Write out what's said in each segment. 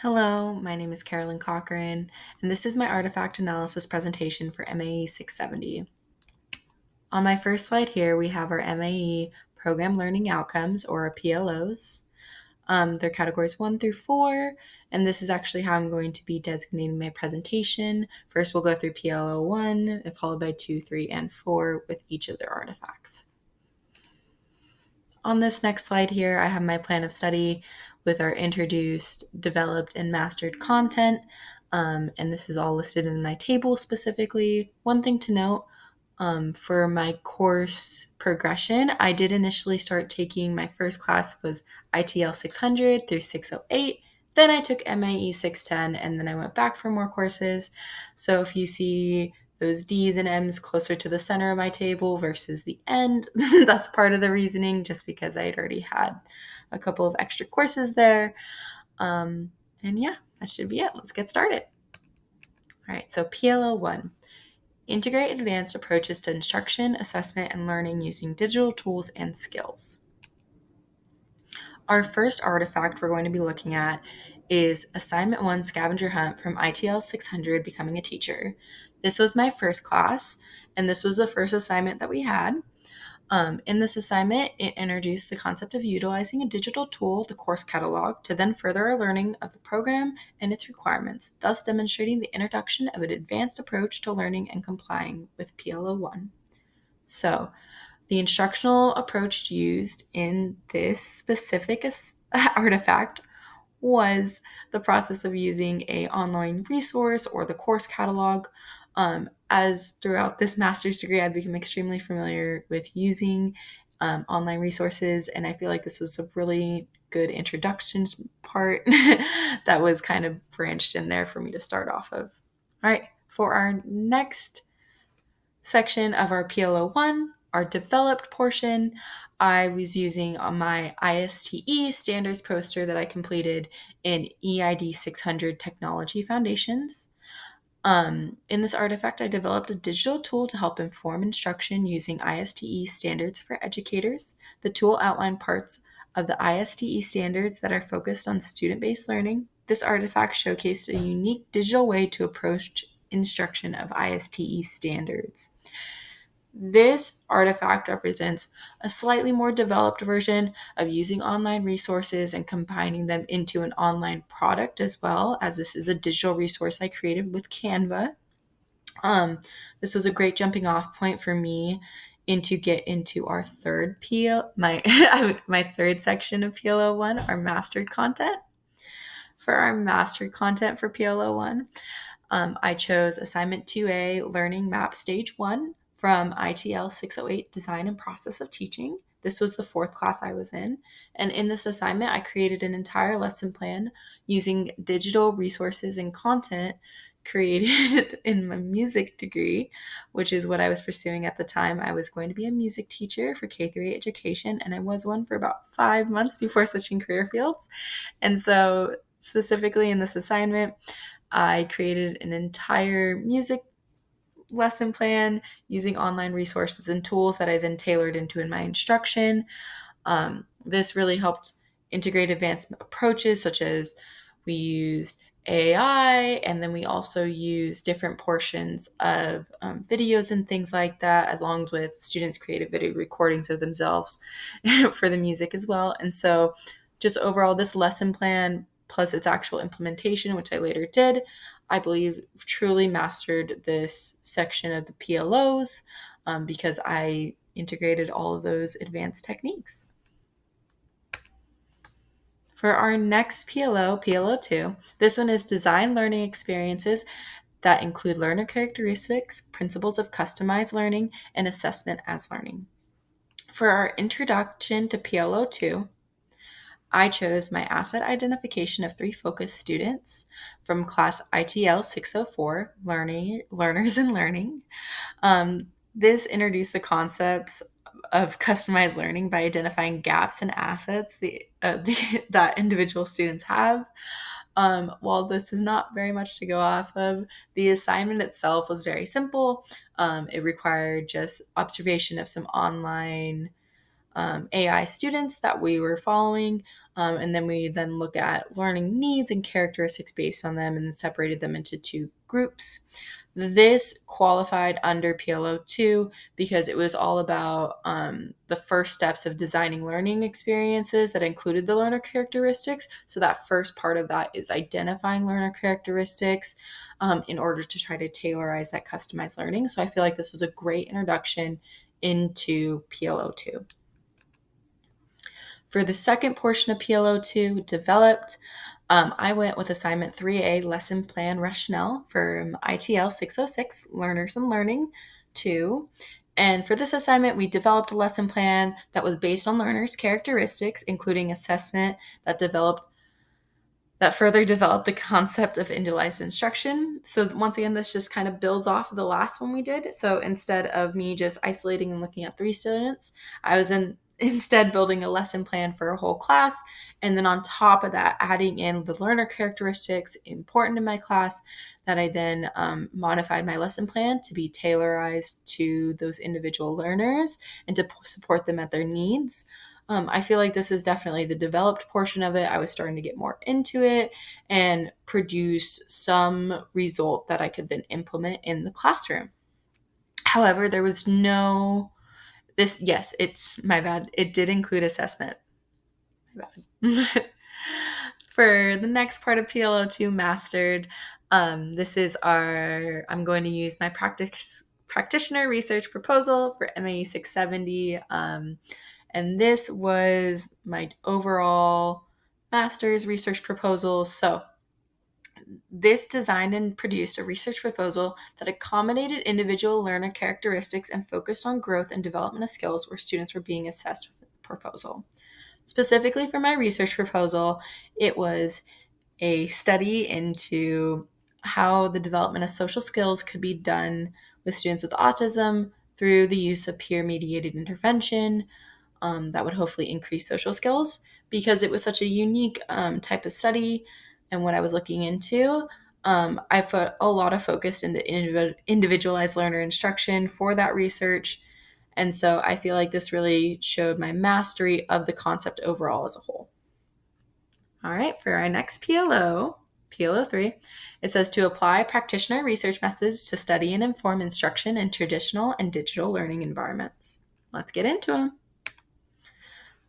Hello, my name is Carolyn Cochran, and this is my artifact analysis presentation for MAE 670. On my first slide here, we have our MAE Program Learning Outcomes, or our PLOs. They're categories 1 through 4, and this is actually how I'm going to be designating my presentation. First, we'll go through PLO 1, followed by 2, 3, and 4 with each of their artifacts. On this next slide here, I have my plan of study with our introduced, developed, and mastered content. And this is all listed in my table specifically. One thing to note, for my course progression, I did initially start taking my first class was ITL 600 through 608. Then I took MAE 610, and then I went back for more courses. So if you see those D's and M's closer to the center of my table versus the end, that's part of the reasoning, just because I had already had a couple of extra courses there. And yeah, that should be it. Let's get started. All right, so PLO 1. Integrate advanced approaches to instruction, assessment, and learning using digital tools and skills. Our first artifact we're going to be looking at is Assignment 1 Scavenger Hunt from ITL 600 Becoming a Teacher. This was my first class, and this was the first assignment that we had. In this assignment, it introduced the concept of utilizing a digital tool, the course catalog, to then further our learning of the program and its requirements, thus demonstrating the introduction of an advanced approach to learning and complying with PLO 1. So, the instructional approach used in this specific artifact was the process of using a online resource or the course catalog. As throughout this master's degree, I've become extremely familiar with using online resources, and I feel like this was a really good introduction part that was kind of branched in there for me to start off of. All right, for our next section of our PLO 1, our developed portion, I was using my ISTE standards poster that I completed in EID 600 Technology Foundations. In this artifact, I developed a digital tool to help inform instruction using ISTE standards for educators. The tool outlined parts of the ISTE standards that are focused on student-based learning. This artifact showcased a unique digital way to approach instruction of ISTE standards. This artifact represents a slightly more developed version of using online resources and combining them into an online product, as well as this is a digital resource I created with Canva. This was a great jumping off point for me get into our third my third section of PLO 1, our mastered content. For our mastered content for PLO 1, I chose Assignment 2A, Learning Map Stage 1 from ITL 608, Design and Process of Teaching. This was the fourth class I was in. And in this assignment, I created an entire lesson plan using digital resources and content created in my music degree, which is what I was pursuing at the time. I was going to be a music teacher for K-8 education, and I was one for about 5 months before switching career fields. And so specifically in this assignment, I created an entire music lesson plan using online resources and tools that I then tailored into in my instruction. This really helped integrate advanced approaches, such as we used AI, and then we also use different portions of videos and things like that, along with students' creative video recordings of themselves for the music as well. And so just overall, this lesson plan plus its actual implementation, which I later did, I believe truly mastered this section of the PLOs because I integrated all of those advanced techniques. For our next PLO, PLO 2, this one is Design Learning Experiences that include learner characteristics, principles of customized learning, and assessment as learning. For our introduction to PLO 2, I chose my asset identification of 3 focus students from class ITL 604, Learners and Learning. This introduced the concepts of customized learning by identifying gaps and assets that individual students have. While this is not very much to go off of, the assignment itself was very simple. It required just observation of some online AI students that we were following. And then we then look at learning needs and characteristics based on them and then separated them into two groups. This qualified under PLO2 because it was all about the first steps of designing learning experiences that included the learner characteristics. So that first part of that is identifying learner characteristics in order to try to tailorize that customized learning. So I feel like this was a great introduction into PLO2. For the second portion of PLO2, developed, I went with assignment 3A, lesson plan rationale from ITL 606, Learners and Learning 2. And for this assignment, we developed a lesson plan that was based on learners' characteristics, including assessment that further developed the concept of individualized instruction. So once again, this just kind of builds off of the last one we did. So instead of me just isolating and looking at 3 students, I was instead building a lesson plan for a whole class. And then on top of that, adding in the learner characteristics important in my class that I then modified my lesson plan to be tailorized to those individual learners and to support them at their needs. I feel like this is definitely the developed portion of it. I was starting to get more into it and produce some result that I could then implement in the classroom. However, there was yes, it's my bad. It did include assessment. My bad. For the next part of PLO2 mastered, I'm going to use my practitioner research proposal for MAE 670. And this was my overall master's research proposal. So this designed and produced a research proposal that accommodated individual learner characteristics and focused on growth and development of skills where students were being assessed with the proposal. Specifically for my research proposal, it was a study into how the development of social skills could be done with students with autism through the use of peer-mediated intervention, that would hopefully increase social skills because it was such a unique type of study. And what I was looking into, I put a lot of focus into individualized learner instruction for that research. And so I feel like this really showed my mastery of the concept overall as a whole. All right, for our next PLO3, it says to apply practitioner research methods to study and inform instruction in traditional and digital learning environments. Let's get into them.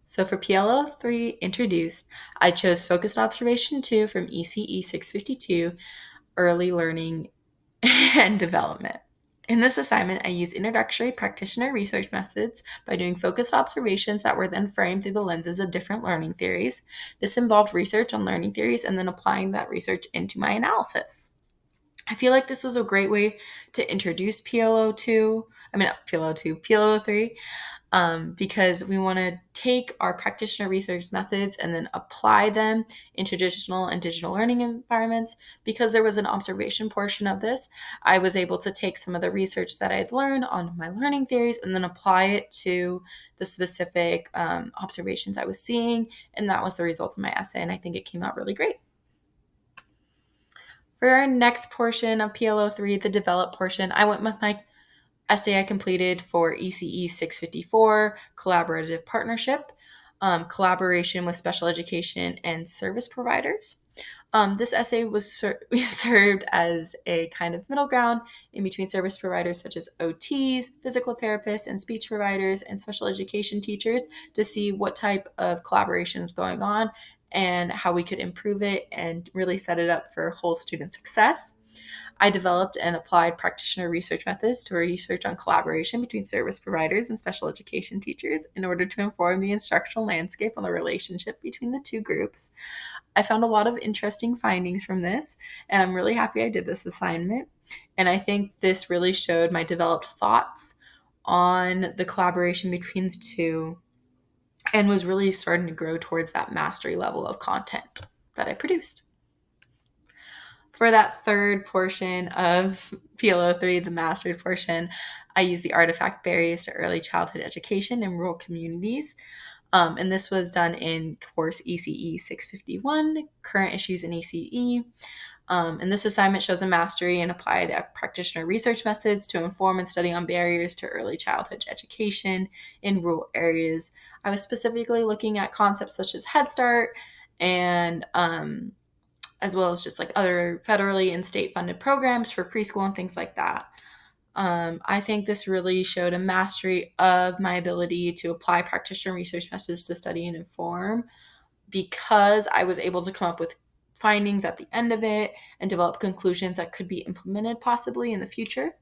So for PLO3 introduced, I chose Focused Observation 2 from ECE 652, Early Learning and Development. In this assignment, I used introductory practitioner research methods by doing focused observations that were then framed through the lenses of different learning theories. This involved research on learning theories and then applying that research into my analysis. I feel like this was a great way to introduce PLO3, because we want to take our practitioner research methods and then apply them in traditional and digital learning environments. Because there was an observation portion of this, I was able to take some of the research that I'd learned on my learning theories and then apply it to the specific observations I was seeing. And that was the result of my essay. And I think it came out really great. For our next portion of PLO3, the develop portion, I went with my essay I completed for ECE 654, Collaborative Partnership, Collaboration with Special Education and Service Providers. This essay was served as a kind of middle ground in between service providers such as OTs, physical therapists, and speech providers, and special education teachers to see what type of collaboration is going on and how we could improve it and really set it up for whole student success. I developed and applied practitioner research methods to research on collaboration between service providers and special education teachers in order to inform the instructional landscape on the relationship between the two groups. I found a lot of interesting findings from this, and I'm really happy I did this assignment. And I think this really showed my developed thoughts on the collaboration between the two and was really starting to grow towards that mastery level of content that I produced. For that third portion of PLO3, the mastered portion, I used the artifact barriers to early childhood education in rural communities. And this was done in course ECE 651, current issues in ECE. And this assignment shows a mastery in applied practitioner research methods to inform and study on barriers to early childhood education in rural areas. I was specifically looking at concepts such as Head Start and as well as just like other federally and state funded programs for preschool and things like that. I think this really showed a mastery of my ability to apply practitioner research methods to study and inform because I was able to come up with findings at the end of it and develop conclusions that could be implemented possibly in the future.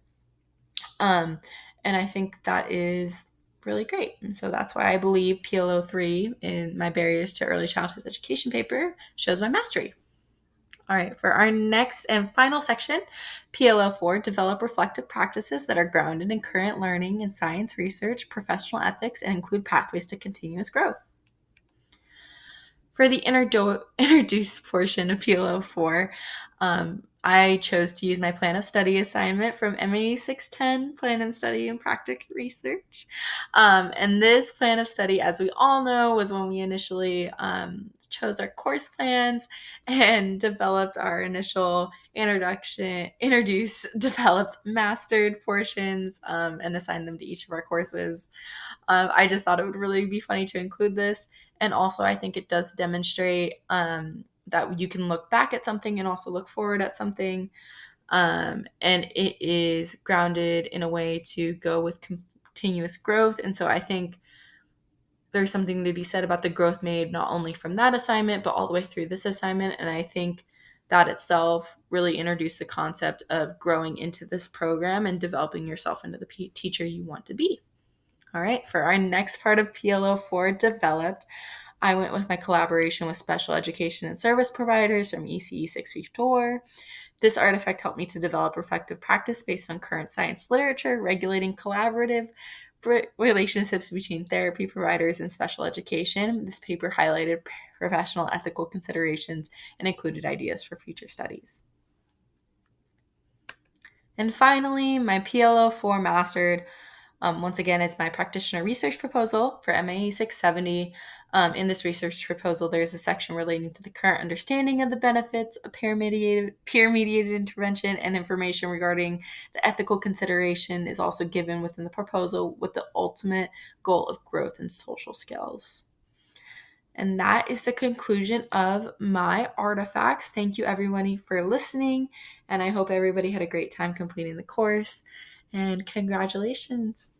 Um, and I think that is really great. And so that's why I believe PLO 3 in my Barriers to Early Childhood Education paper shows my mastery. All right, for our next and final section, PLO 4, develop reflective practices that are grounded in current learning and science research, professional ethics, and include pathways to continuous growth. For the introduced portion of PLO 4, I chose to use my plan of study assignment from MAE 610, Plan and Study and Practical Research. And this plan of study, as we all know, was when we initially chose our course plans and developed our initial developed mastered portions, and assigned them to each of our courses. I just thought it would really be funny to include this. And also, I think it does demonstrate that you can look back at something and also look forward at something. And it is grounded in a way to go with continuous growth. And so I think there's something to be said about the growth made not only from that assignment, but all the way through this assignment. And I think that itself really introduced the concept of growing into this program and developing yourself into the teacher you want to be. All right, for our next part of PLO 4 developed, I went with my collaboration with special education and service providers from ECE 634. This artifact helped me to develop reflective practice based on current science literature, regulating collaborative relationships between therapy providers and special education. This paper highlighted professional ethical considerations and included ideas for future studies. And finally, my PLO 4 mastered once again, is my practitioner research proposal for MAE 670. In this research proposal, there's a section relating to the current understanding of the benefits of peer-mediated intervention, and information regarding the ethical consideration is also given within the proposal with the ultimate goal of growth in social skills. And that is the conclusion of my artifacts. Thank you, everybody, for listening, and I hope everybody had a great time completing the course. And congratulations.